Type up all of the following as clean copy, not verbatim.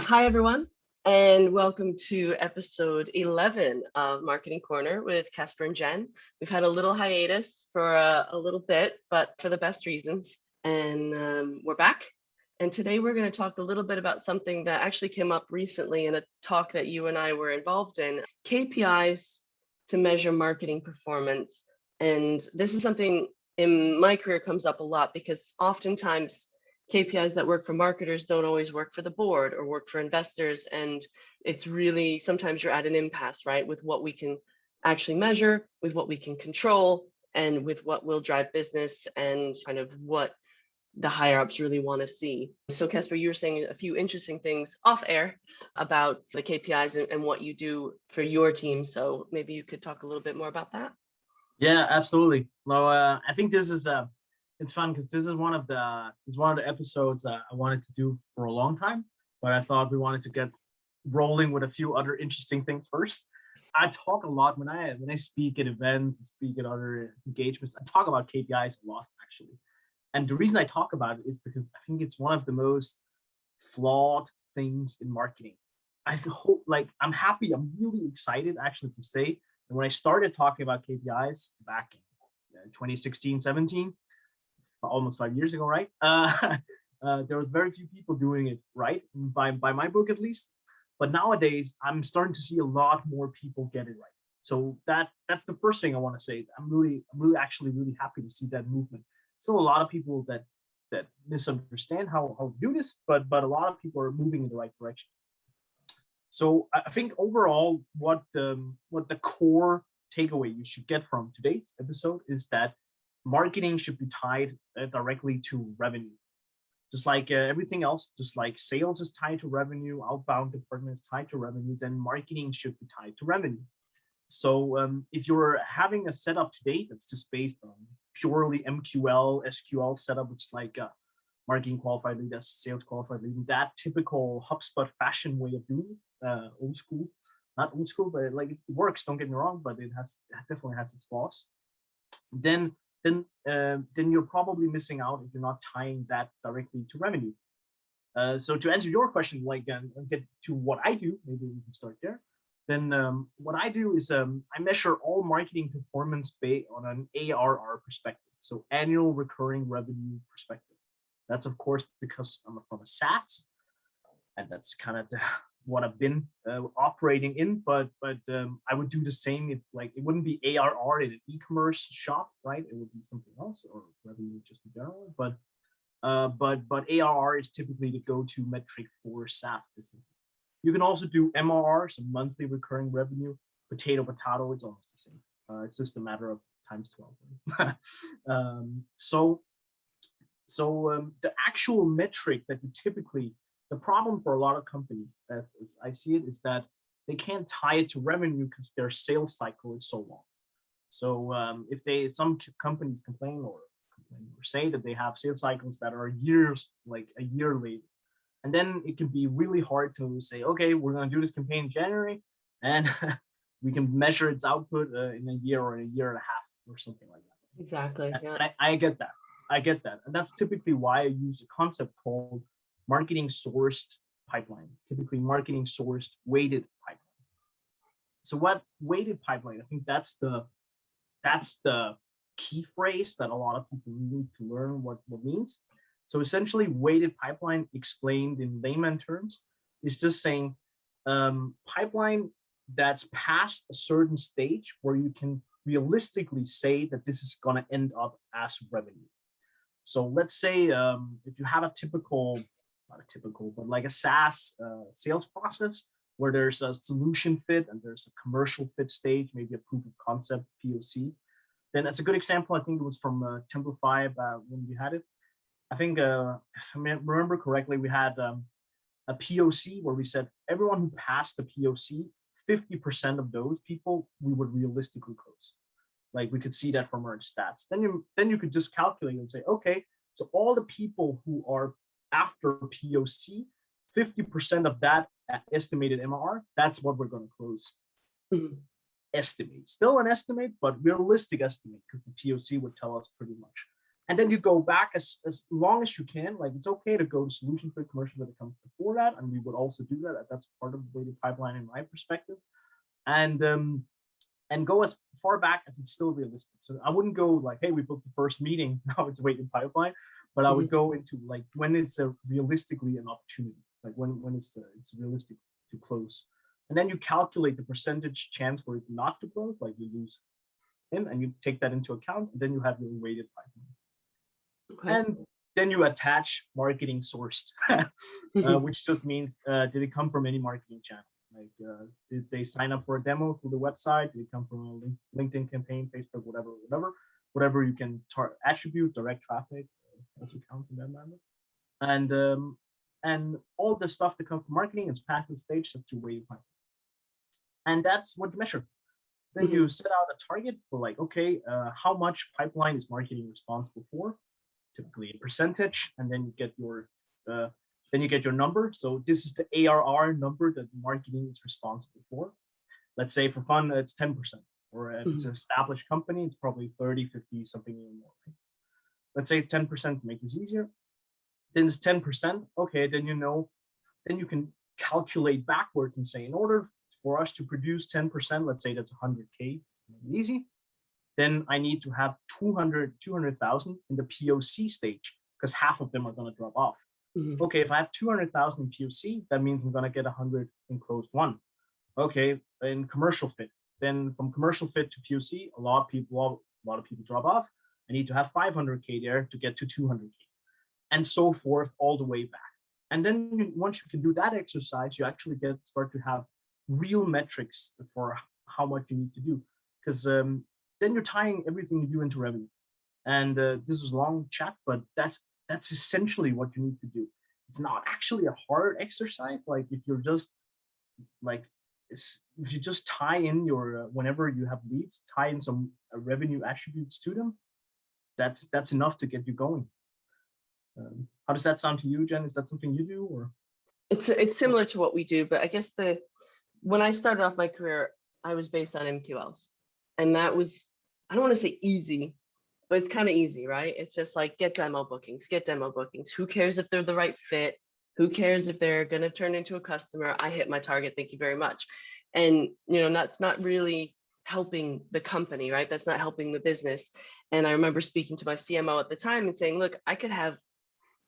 Hi, everyone, and welcome to episode 11 of Marketing Corner with Casper and Jen. We've had a little hiatus for a little bit, but for the best reasons. And we're back. And today we're going to talk a little bit about something that actually came up recently in a talk that you and I were involved in, KPIs to measure marketing performance. And this is something in my career comes up a lot because oftentimes KPIs that work for marketers don't always work for the board or work for investors. And it's really, sometimes you're at an impasse, right? With what we can actually measure, with what we can control, and with what will drive business and kind of what the higher ups really want to see. So Casper, you were saying a few interesting things off air about the KPIs and what you do for your team. So maybe you could talk a little bit more about that. Yeah, absolutely. Well, I think this is it's fun because this is one of the episodes that I wanted to do for a long time, but I thought we wanted to get rolling with a few other interesting things first. I talk a lot when I speak at events and speak at other engagements. I talk about KPIs a lot actually, and the reason I talk about it is because I think it's one of the most flawed things in marketing. I hope, I'm happy, I'm really excited actually to say that when I started talking about KPIs back in 2016, 17, almost 5 years ago, right? There was very few people doing it right, by my book at least. But nowadays, I'm starting to see a lot more people get it right. So that's the first thing I want to say. I'm really really happy to see that movement. Still a lot of people that misunderstand how to do this, but a lot of people are moving in the right direction. So I think overall, what the core takeaway you should get from today's episode is that marketing should be tied directly to revenue. Just like everything else, just like sales is tied to revenue, outbound department is tied to revenue, then marketing should be tied to revenue. So if you're having a setup today that's just based on purely MQL, SQL setup, it's like marketing qualified lead as sales qualified lead, that typical HubSpot fashion way of doing it, old school, not old school, but like it works. Don't get me wrong, but it definitely has its flaws. Then you're probably missing out if you're not tying that directly to revenue. So to answer your question, and get to what I do, maybe we can start there. Then what I do is I measure all marketing performance based on an ARR perspective, so annual recurring revenue perspective. That's of course because I'm from a SaaS, and that's kind of what I've been operating in. But I would do the same if it wouldn't be ARR in an e-commerce shop, right? It would be something else, or revenue just in general. But ARR is typically the go-to metric for SaaS business. You can also do MRR, so monthly recurring revenue. Potato, it's almost the same. It's just a matter of times 12. The actual metric that you typically, the problem for a lot of companies, as I see it, is that they can't tie it to revenue because their sales cycle is so long. So if some companies complain or say that they have sales cycles that are years, like a year late, and then it can be really hard to say, okay, we're going to do this campaign in January, and we can measure its output in a year or a year and a half or something like that. Exactly. Yeah. And I get that. And that's typically why I use a concept called marketing sourced pipeline, typically marketing sourced weighted pipeline. So what weighted pipeline? I think that's the key phrase that a lot of people need to learn what means. So essentially, weighted pipeline, explained in layman terms, is just saying pipeline that's past a certain stage where you can realistically say that this is going to end up as revenue. So let's say if you have not a typical, but like a SaaS sales process where there's a solution fit and there's a commercial fit stage, maybe a proof of concept, POC, then that's a good example. I think it was from Templify when we had it. I think, if I remember correctly, we had a POC where we said everyone who passed the POC, 50% of those people we would realistically close. Like we could see that from our stats. Then you could just calculate and say, okay, so all the people who are after POC, 50% of that estimated MRR, that's what we're going to close. Mm-hmm. Estimate, still an estimate, but realistic estimate, because the POC would tell us pretty much. And then you go back as long as you can. Like, it's okay to go to solution for commercial when it comes before that. And we would also do that. That's part of the weighted pipeline in my perspective. And go as far back as it's still realistic. So I wouldn't go like, hey, we booked the first meeting, now it's a weighted pipeline. But I would go into like when it's realistically an opportunity, like when it's realistic to close. And then you calculate the percentage chance for it not to close, like you lose him, and you take that into account. And then you have your weighted pipeline. Okay. And then you attach marketing sourced, which just means, did it come from any marketing channel? Like, did they sign up for a demo through the website? Did it come from a LinkedIn campaign, Facebook, whatever you can attribute, direct traffic, also counts in that manner. And all the stuff that comes from marketing is past the stage to weighted pipeline. And that's what you measure. Then you set out a target for like, okay, how much pipeline is marketing responsible for? Typically a percentage, and then you get your number. So this is the ARR number that marketing is responsible for. Let's say for fun, it's 10%, or if it's an established company, it's probably 30, 50, something even more. Right? Let's say 10% to make this easier. Then it's 10%. Okay, then you can calculate backwards and say, in order for us to produce 10%, let's say that's 100K, easy. Then I need to have 200,000 in the POC stage, because half of them are going to drop off. Okay, if I have 200,000 in POC, that means I'm going to get 100 in closed won. Okay, in commercial fit, then from commercial fit to POC, a lot of people drop off. I need to have 500K there to get to 200K, and so forth all the way back. And then once you can do that exercise, you actually start to have real metrics for how much you need to do, because then you're tying everything you do into revenue. And this is a long chat, but that's essentially what you need to do. It's not actually a hard exercise. Like, if you're just like, if you just tie in your whenever you have leads, tie in some revenue attributes to them, that's enough to get you going. How does that sound to you, Jen? Is that something you do, or? It's similar to what we do, but I guess when I started off my career, I was based on MQLs. And that was, I don't want to say easy, but it's kind of easy, right? It's just like, get demo bookings. Who cares if they're the right fit? Who cares if they're going to turn into a customer? I hit my target. Thank you very much. And, that's not really helping the company, right? That's not helping the business. And I remember speaking to my CMO at the time and saying, look, I could have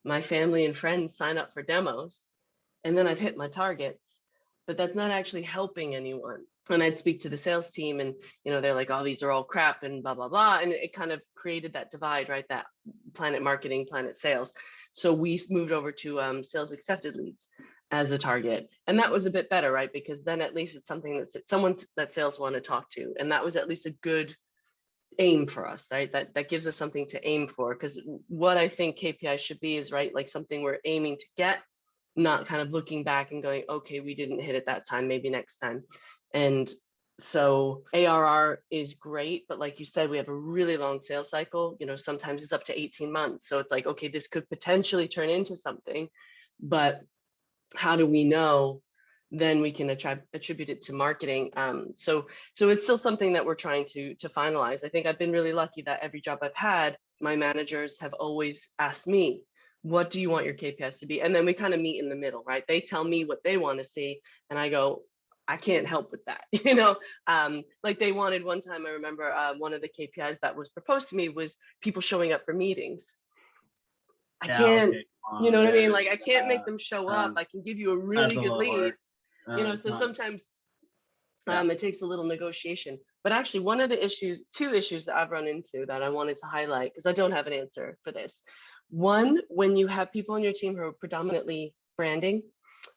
my family and friends sign up for demos, and then I've hit my targets, but that's not actually helping anyone. And I'd speak to the sales team, and they're like, oh, these are all crap and blah, blah, blah. And it kind of created that divide, right? That planet marketing, planet sales. So we moved over to sales accepted leads as a target. And that was a bit better, right? Because then at least it's something that sales want to talk to. And that was at least a good aim for us, right? That gives us something to aim for. Because what I think KPI should be is, right, like something we're aiming to get, not kind of looking back and going, okay, we didn't hit it that time, maybe next time. And so ARR is great, but like you said, we have a really long sales cycle. Sometimes it's up to 18 months. So it's like, okay, this could potentially turn into something, but how do we know? Then we can attribute it to marketing. So it's still something that we're trying to finalize. I think I've been really lucky that every job I've had, my managers have always asked me, what do you want your KPIs to be? And then we kind of meet in the middle, right? They tell me what they want to see, and I go, I can't help with that. Like they wanted one time, I remember one of the KPIs that was proposed to me was people showing up for meetings. I can't, Okay. you know what I mean? Like I can't make them show up. I can give you a really good lead, so sometimes it takes a little negotiation. But actually one of the two issues that I've run into that I wanted to highlight, because I don't have an answer for this. One, when you have people on your team who are predominantly branding,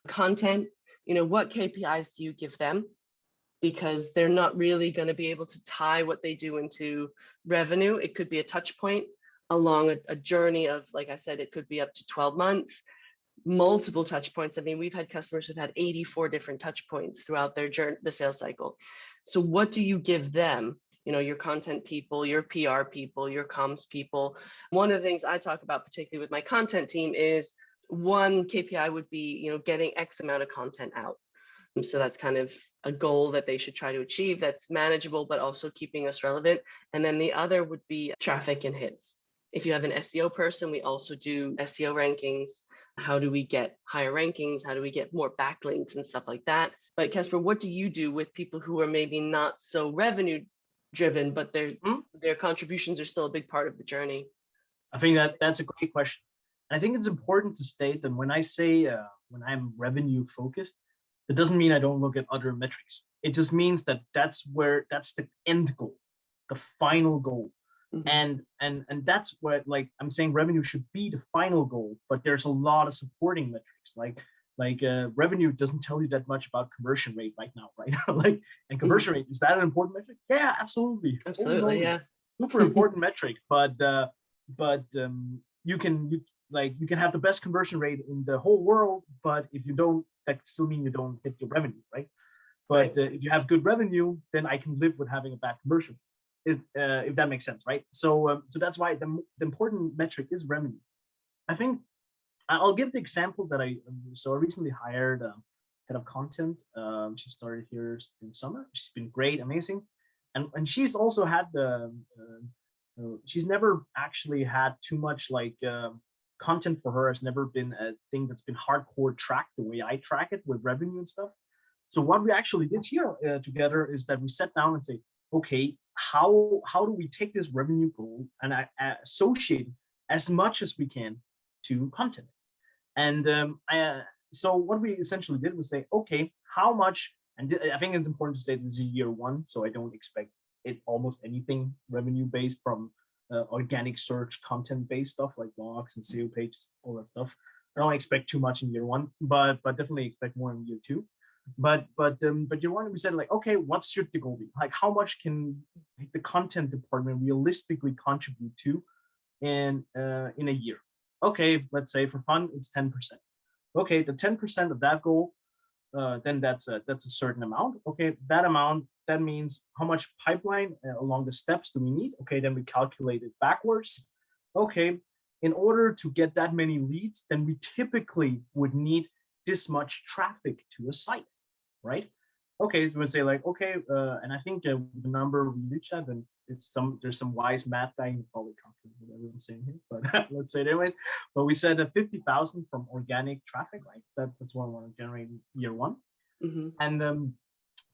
content, what KPIs do you give them? Because they're not really going to be able to tie what they do into revenue. It could be a touch point along a journey of, like I said, it could be up to 12 months, multiple touch points. I mean, we've had customers who've had 84 different touch points throughout their journey, the sales cycle. So what do you give them? Your content people, your PR people, your comms people. One of the things I talk about, particularly with my content team, is one KPI would be, getting X amount of content out. So that's kind of a goal that they should try to achieve that's manageable, but also keeping us relevant. And then the other would be traffic and hits. If you have an SEO person, we also do SEO rankings. How do we get higher rankings? How do we get more backlinks and stuff like that? But Casper, what do you do with people who are maybe not so revenue driven, but their contributions are still a big part of the journey? I think that's a great question. And I think it's important to state that when I say when I'm revenue focused, that doesn't mean I don't look at other metrics. It just means that that's the end goal, the final goal. Mm-hmm. And that's what, like, I'm saying revenue should be the final goal, but there's a lot of supporting metrics, like revenue doesn't tell you that much about conversion rate right now, right? Like, and conversion rate, is that an important metric? Yeah, absolutely. Absolutely, yeah. Super important metric, but you can have the best conversion rate in the whole world, but if you don't, that still mean you don't hit your revenue, right? But if you have good revenue, then I can live with having a bad conversion, if that makes sense, right? So that's why the important metric is revenue. I think I'll give the example that I recently hired a head of content. She started here in summer. She's been great, amazing, and she's also had she's never actually had too much like content for her has never been a thing that's been hardcore tracked the way I track it with revenue and stuff. So what we actually did here together is that we sat down and say, okay, how do we take this revenue goal and associate as much as we can to content? And so what we essentially did was say, okay, how much? And I think it's important to say this is year one, so I don't expect it almost anything revenue based from organic search, content based stuff like blogs and SEO pages, all that stuff. I don't expect too much in year one, but definitely expect more in year two. But year one, we said like, okay, what should the goal be? Like, how much can the content department realistically contribute to in a year? Okay, let's say for fun, it's 10%. Okay, the 10% of that goal, then that's a certain amount. Okay, that amount, that means how much pipeline along the steps do we need? Okay, then we calculate it backwards. Okay, in order to get that many leads, then we typically would need this much traffic to a site, right? Okay, so we say like, okay, and I think the number we reached at, then there's some wise math guy who probably calculated whatever I'm saying here, but let's say it anyways. But we said 50,000 from organic traffic, right? That's what we want to generate in year one. Mm-hmm. And then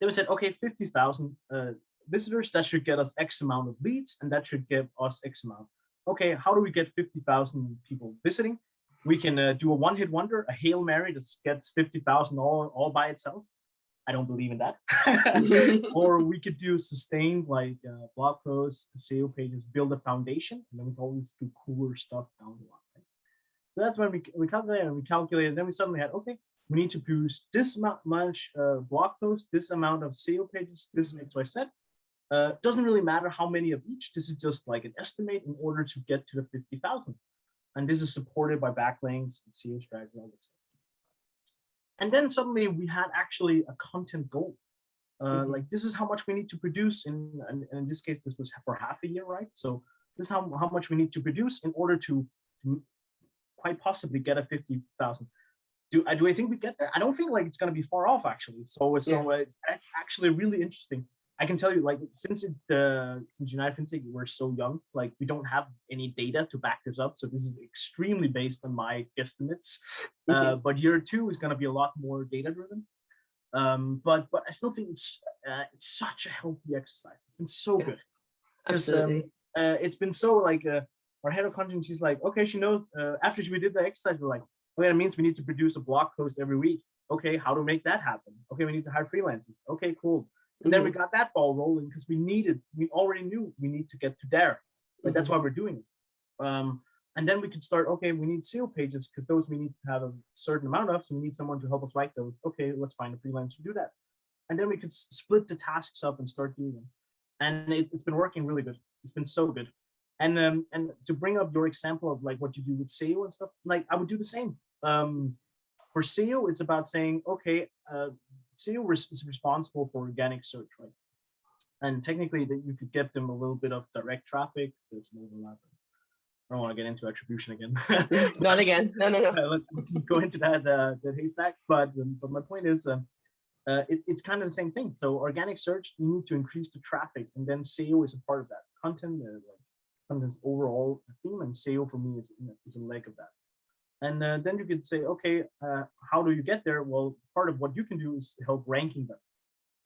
we said, okay, 50,000 visitors, that should get us X amount of leads, and that should give us X amount. Okay, how do we get 50,000 people visiting? We can do a one-hit wonder, a Hail Mary that gets 50,000 all by itself. I don't believe in that. Or we could do sustained like blog posts, SEO pages, build a foundation, and then we can always do cooler stuff down the line. Right? So that's when we calculated and we calculated. Then we suddenly had, okay, we need to produce this much blog posts, this amount of SEO pages, this X, Y, Z. Doesn't really matter how many of each. This is just like an estimate in order to get to the 50,000. And this is supported by backlinks and SEO strategy, all that stuff. And then suddenly we had actually a content goal. Like, this is how much we need to produce in this case, this was for half a year, right? So this is how much we need to produce in order to quite possibly get a 50,000. Do I think we get there? I don't think like it's going to be far off actually. So it's actually really interesting. I can tell you, like, since United FinTech, we're so young, like we don't have any data to back this up. So this is extremely based on my guesstimates. But year two is going to be a lot more data driven. But I still think it's such a healthy exercise. It's been so good. Absolutely. It's been so like our head of content, she's like, okay, she knows after we did the exercise, we're like, okay, that means we need to produce a blog post every week. Okay, how to make that happen? Okay, we need to hire freelancers. Okay, cool. And then we got that ball rolling because we already knew we need to get to there. But that's why we're doing it. And then we could start, okay, we need SEO pages because those we need to have a certain amount of, so we need someone to help us write those. Okay, let's find a freelancer to do that. And then we could split the tasks up and start doing them. And it's been working really good. It's been so good. And to bring up your example of like what you do with SEO and stuff, like I would do the same. For SEO, it's about saying, okay, SEO is responsible for organic search, right? And technically, that you could get them a little bit of direct traffic. There's an overlap. I don't want to get into attribution again. Not again. No. Let's go into that haystack. But my point is, it's kind of the same thing. So organic search, you need to increase the traffic, and then SEO is a part of that. Content, on this overall theme, and SEO for me is a leg of that. And then you could say, okay, how do you get there? Well, part of what you can do is help ranking better.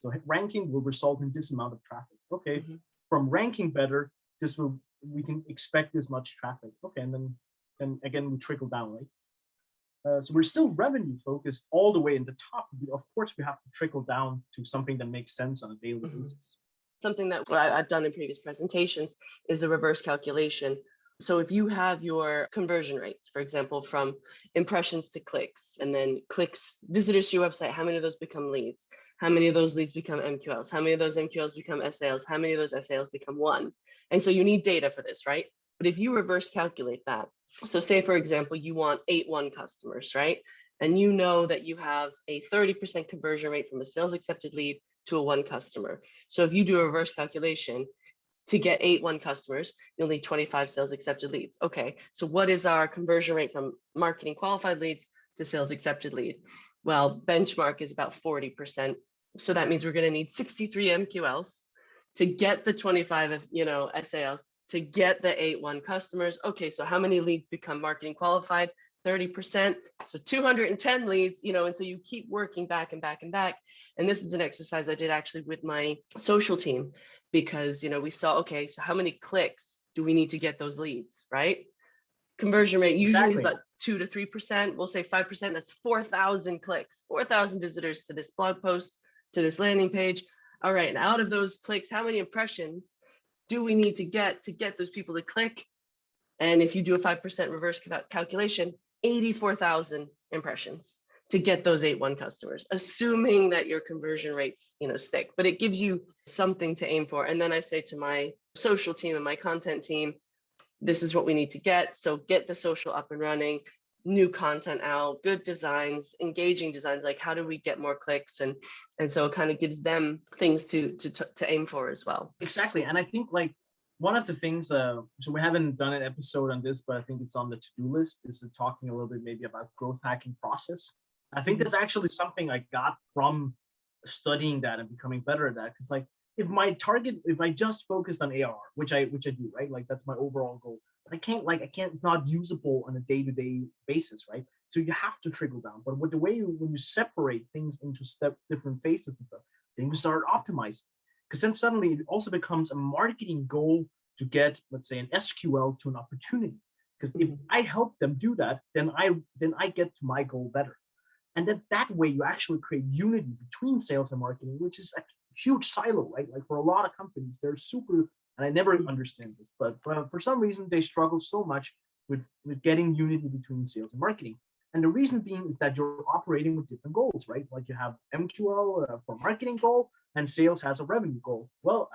So ranking will result in this amount of traffic. Okay, from ranking better, we can expect this much traffic. Okay, and then again we trickle down, right? So we're still revenue focused all the way in the top. Of course, we have to trickle down to something that makes sense on a daily basis. Something that I've done in previous presentations is the reverse calculation. So if you have your conversion rates, for example, from impressions to clicks, and then clicks, visitors to your website, how many of those become leads? How many of those leads become MQLs? How many of those MQLs become SALs? How many of those SALs become one? And so you need data for this, right? But if you reverse calculate that, so say, for example, you want 8-1 customers, right? And you know that you have a 30% conversion rate from a sales accepted lead to a 1 customer. So if you do a reverse calculation, to get 8-1 customers, you'll need 25 sales accepted leads. Okay, so what is our conversion rate from marketing qualified leads to sales accepted lead? Well, benchmark is about 40%. So that means we're going to need 63 MQLs to get the 25, SALs, to get the 8-1 customers. Okay, so how many leads become marketing qualified? 30%. So 210 leads, and so you keep working back and back and back. And this is an exercise I did actually with my social team, because we saw, okay, so how many clicks do we need to get those leads, right? Conversion rate usually is about 2 to 3%. We'll say 5%. That's 4,000 clicks, 4,000 visitors to this blog post, to this landing page. All right, and out of those clicks, how many impressions do we need to get those people to click? And if you do a 5% reverse calculation, 84,000 impressions to get those 8-1 customers, assuming that your conversion rates, stick. But it gives you something to aim for. And then I say to my social team and my content team, this is what we need to get. So get the social up and running, new content out, good designs, engaging designs, like how do we get more clicks? And so it kind of gives them things to aim for as well. Exactly. And I think one of the things, so we haven't done an episode on this, but I think it's on the to-do list, is talking a little bit maybe about growth hacking process. I think that's actually something I got from studying that and becoming better at that. Because if I just focused on ARR, which I do, right? That's my overall goal. But I can't, it's not usable on a day-to-day basis, right? So you have to trickle down. But with the way when you separate things into different phases and stuff, then you start optimizing. Because then suddenly it also becomes a marketing goal to get, let's say, an SQL to an opportunity. Because if I help them do that, then I get to my goal better. And then that way you actually create unity between sales and marketing, which is a huge silo, right? For a lot of companies, they're super, and I never understand this, but for some reason they struggle so much with getting unity between sales and marketing. And the reason being is that you're operating with different goals, right? You have MQL for marketing goal, and sales has a revenue goal. Well,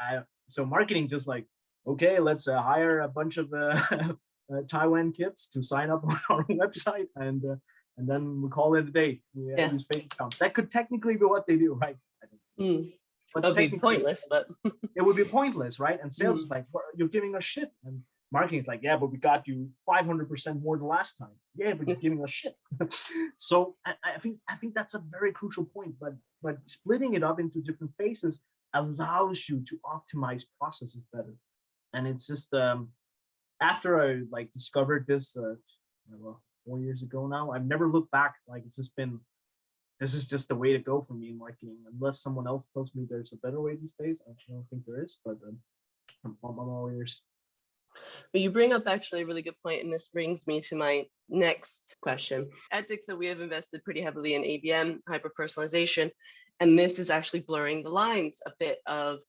so marketing just okay, let's hire a bunch of Taiwan kids to sign up on our website, and then we call it a day. We use fake accounts. That could technically be what they do, right? But that would be pointless, but it would be pointless, right? And sales is you're giving us shit. And marketing is yeah, but we got you 500% more than last time. Yeah, but you're giving us shit. So I think that's a very crucial point. But splitting it up into different phases allows you to optimize processes better. And it's just after I discovered this 4 years ago now, I've never looked back. It's just been, this is just the way to go for me in marketing. Unless someone else tells me there's a better way these days, I don't think there is. But I'm all ears. But you bring up actually a really good point, and this brings me to my next question. At Dixa, we have invested pretty heavily in ABM, hyper-personalization, and this is actually blurring the lines a bit of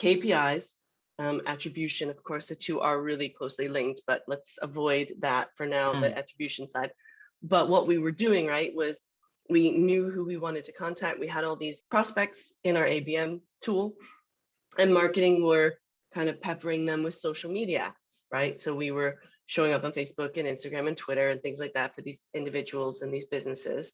KPIs, attribution. Of course, the two are really closely linked, but let's avoid that for now, the attribution side. But what we were doing, right, was we knew who we wanted to contact. We had all these prospects in our ABM tool, and marketing were kind of peppering them with social media ads, right? So we were showing up on Facebook and Instagram and Twitter and things like that for these individuals and these businesses.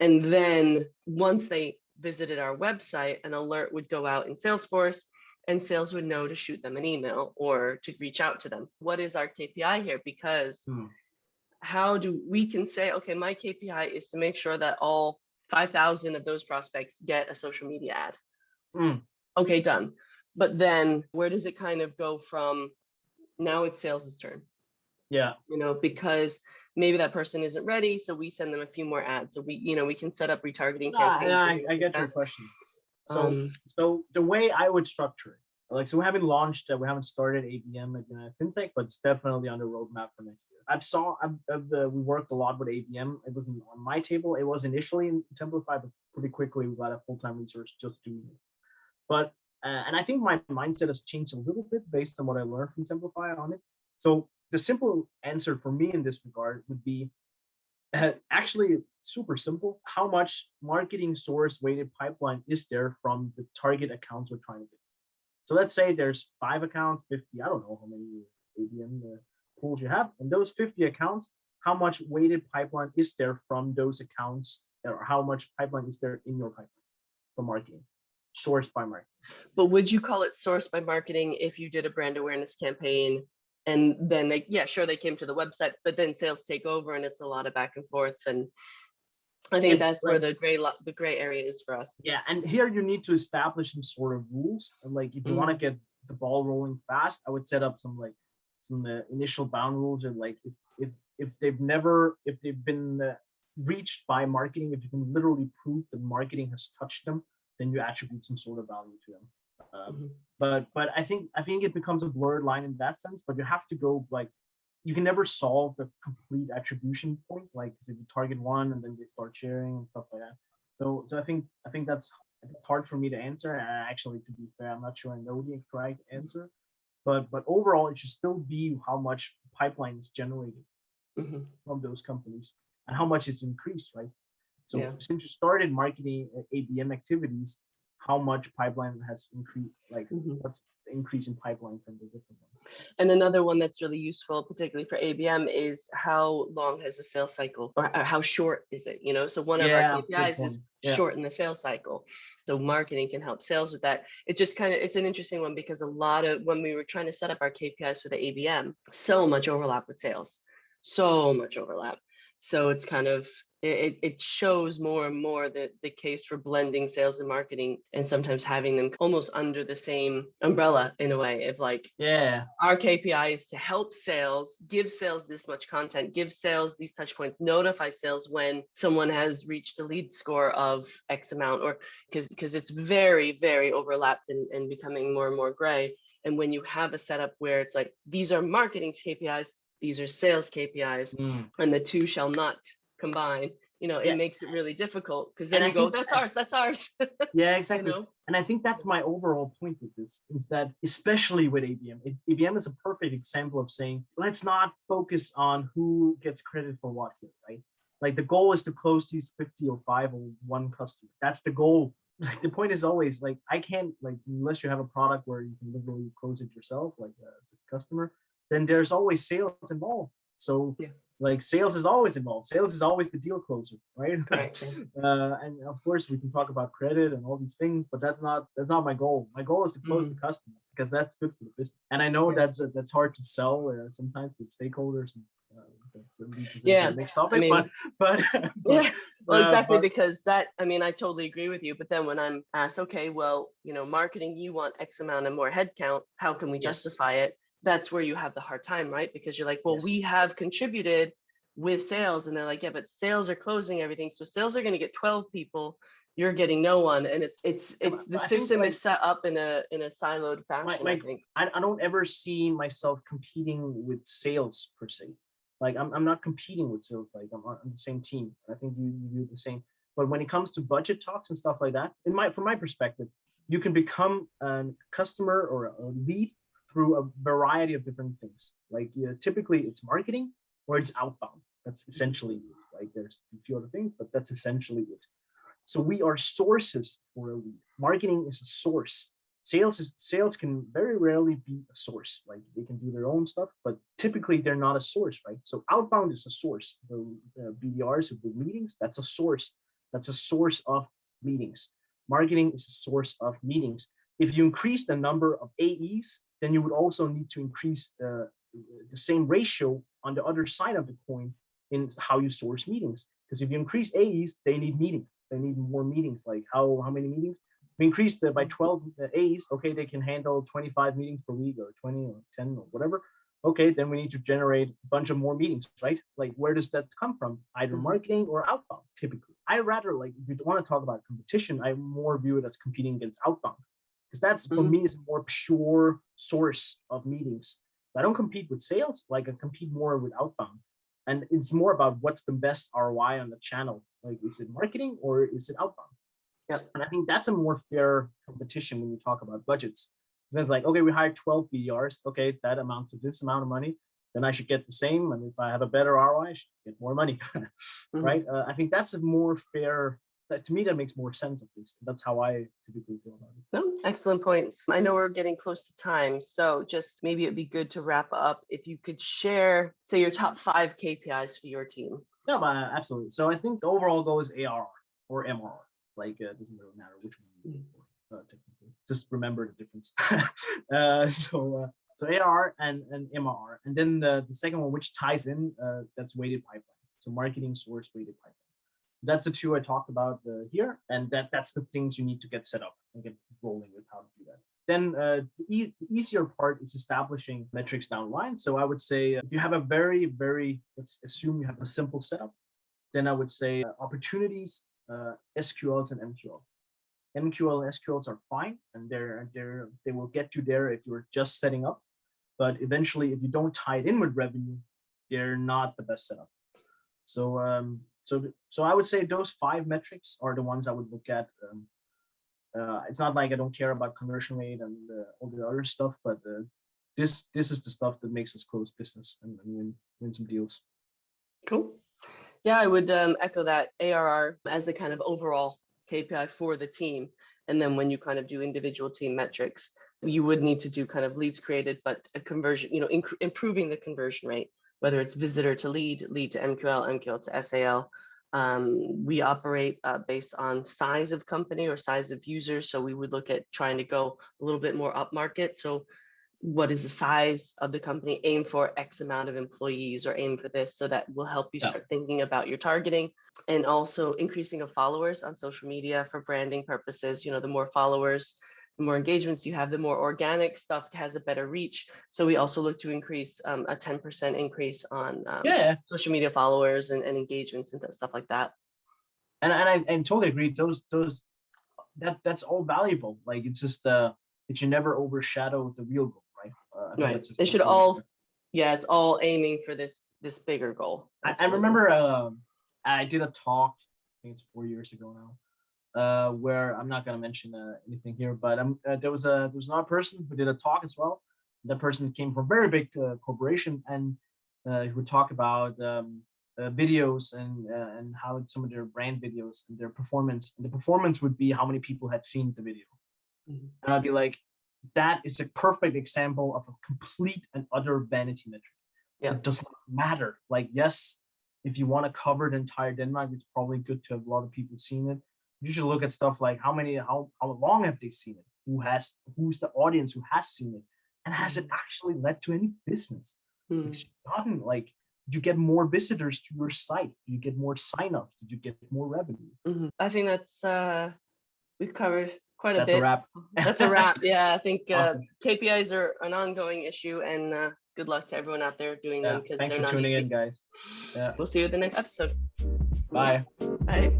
And then once they visited our website, an alert would go out in Salesforce, and sales would know to shoot them an email or to reach out to them. What is our KPI here? Because how do we can say, okay, my KPI is to make sure that all 5,000 of those prospects get a social media ad. Okay, done. But then where does it kind of go from now it's sales' turn, Yeah. because maybe that person isn't ready, so we send them a few more ads. So we can set up retargeting No, campaigns and I, things I like get your that. question. So, Um, so the way I would structure it, like, so we haven't launched, we haven't started ABM at FinTech, but it's definitely on the roadmap for next year. We worked a lot with ABM. It wasn't on my table. It was initially in Templify, but pretty quickly we got a full-time resource just doing it. But and I think my mindset has changed a little bit based on what I learned from Templify on it. So the simple answer for me in this regard would be actually super simple. How much marketing source weighted pipeline is there from the target accounts we're trying to get? So let's say there's 5 accounts, 50, I don't know how many ABM pools you have. And those 50 accounts, how much weighted pipeline is there from those accounts, or how much pipeline is there in your pipeline for marketing, sourced by marketing? but would you call it sourced by marketing if you did a brand awareness campaign and then they came to the website, but then sales take over and it's a lot of back and forth? And I think If that's where like, the gray area is for us. yeah, and here you need to establish some sort of rules. And like, if you want to get the ball rolling fast, I would set up some initial bound rules, and like if they've been reached by marketing, if you can literally prove that marketing has touched them, then you attribute some sort of value to them. But I think it becomes a blurred line in that sense. But you have to go, like, you can never solve the complete attribution point, like if you target one and then they start sharing and stuff like that. So I think that's hard for me to answer. And actually, to be fair, I'm not sure I know the correct answer. But overall, it should still be how much pipeline is generated from those companies and how much it's increased, right? So Yeah. since you started marketing ABM activities, how much pipeline has increased? Like, what's the increase in pipeline from the different ones? And another one that's really useful, particularly for ABM, is how long has the sales cycle, or how short is it? So one of our KPIs is shorten the sales cycle. So marketing can help sales with that. It's an interesting one because a lot of when we were trying to set up our KPIs for the ABM, so much overlap with sales, so much overlap. So it's kind of, it shows more and more that the case for blending sales and marketing and sometimes having them almost under the same umbrella in a way of like, our KPI is to help sales, give sales this much content, give sales these touch points, notify sales when someone has reached a lead score of X amount, or because it's very, very overlapped and becoming more and more gray. And when you have a setup where it's like, these are marketing KPIs, these are sales KPIs, and the two shall not combine, it makes it really difficult, because then you go, that's ours. Yeah, exactly. And I think that's my overall point with this, is that especially with ABM, ABM is a perfect example of saying, let's not focus on who gets credit for what here, right? Like, the goal is to close these 50 or 5 or 1 customer. That's the goal. Like, the point is always, like, I can't, like, unless you have a product where you can literally close it yourself, like, as a customer, then there's always sales involved. So like, sales is always involved. Sales is always the deal closer, right? Correct. And of course we can talk about credit and all these things, but that's not my goal. My goal is to close the customer, because that's good for the business. And I know that's hard to sell sometimes with stakeholders, and next topic. But well, exactly, because that, I totally agree with you. But then when I'm asked, okay, well, marketing, you want X amount of more headcount, how can we justify it? That's where you have the hard time, right? Because you're like, well, we have contributed with sales, and they're like, yeah, but sales are closing everything, so sales are going to get 12 people, you're getting no one. And it's the system is set up in a siloed fashion. I think I don't ever see myself competing with sales per se. Like, I'm not competing with sales. Like, I'm on the same team. I think you do the same. But when it comes to budget talks and stuff like that, from my perspective, you can become a customer or a lead through a variety of different things. Like, typically it's marketing or it's outbound. That's essentially, like, there's a few other things, but that's essentially it. So we are sources for a lead. Marketing is a source. Sales can very rarely be a source. Like, they can do their own stuff, but typically they're not a source, right? So outbound is a source. The BDRs of the meetings, that's a source. That's a source of meetings. Marketing is a source of meetings. If you increase the number of AEs, then you would also need to increase the same ratio on the other side of the coin in how you source meetings. Because if you increase AEs, they need meetings. They need more meetings. Like, how many meetings? We increased by 12 AEs. Okay, they can handle 25 meetings per week, or 20 or 10 or whatever. okay, then we need to generate a bunch of more meetings, right? Like, where does that come from? Either marketing or outbound, typically. I rather, like, if you want to talk about competition, I more view it as competing against outbound, because that's, for me, is a more pure source of meetings. I don't compete with sales, like I compete more with outbound. And it's more about what's the best ROI on the channel. Like, is it marketing or is it outbound? Yep. And I think that's a more fair competition when you talk about budgets. Then it's like, okay, we hired 12 BDRs. Okay, that amounts to this amount of money. Then I should get the same. And if I have a better ROI, I should get more money, right? I think that's a more fair, to me, that makes more sense, at least. That's how I typically feel about it. No, excellent points. I know we're getting close to time, so just maybe it'd be good to wrap up if you could share, say, your top 5 KPIs for your team. No, absolutely. So I think the overall goal is ARR or MRR. Like, it doesn't really matter which one you go for, technically. Just remember the difference. So ARR and MRR. And then the second one, which ties in, that's weighted pipeline. So marketing source weighted pipeline. That's the two I talked about here. And that's the things you need to get set up and get rolling with how to do that. Then the easier part is establishing metrics down the line. So I would say if you have a very, let's assume you have a simple setup, then I would say opportunities, SQLs and MQLs. MQL and SQLs are fine, and they will get you there if you're just setting up. But eventually, if you don't tie it in with revenue, they're not the best setup. So I would say those 5 metrics are the ones I would look at. It's not like I don't care about conversion rate and all the other stuff, but this is the stuff that makes us close business and win some deals. Cool. Yeah, I would echo that. ARR as a kind of overall KPI for the team. And then when you kind of do individual team metrics, you would need to do kind of leads created, but a conversion, improving the conversion rate, whether it's visitor to lead, lead to MQL, MQL to SAL. We operate based on size of company or size of users. So we would look at trying to go a little bit more up market. So what is the size of the company? Aim for X amount of employees, or aim for this. So that will help you start thinking about your targeting, and also increasing of followers on social media for branding purposes. The more followers, the more engagements you have, the more organic stuff has a better reach. So we also look to increase a 10% increase on social media followers and engagements and stuff like that. And I totally agree. That's all valuable. Like, it's just it should never overshadow the real goal, right? Right. It should all, it's all aiming for this bigger goal. I remember I did a talk, I think it's 4 years ago now, where I'm not going to mention anything here, but there was another person who did a talk as well. That person came from a very big corporation, and he would talk about videos and how some of their brand videos and their performance. And the performance would be how many people had seen the video. And I'd be like, that is a perfect example of a complete and utter vanity metric. It does not matter. Like, yes, if you want to cover the entire Denmark, it's probably good to have a lot of people seen it. You should look at stuff like how long have they seen it? Who's the audience who has seen it? And has it actually led to any business? Like, did you get more visitors to your site? Did you get more signups? Did you get more revenue? I think that's we've covered quite a bit. That's a wrap. That's a wrap. Yeah, I think Awesome. KPIs are an ongoing issue, and good luck to everyone out there doing them, because thanks they're for not tuning easy. in, guys. We'll see you in the next episode. Bye. Bye.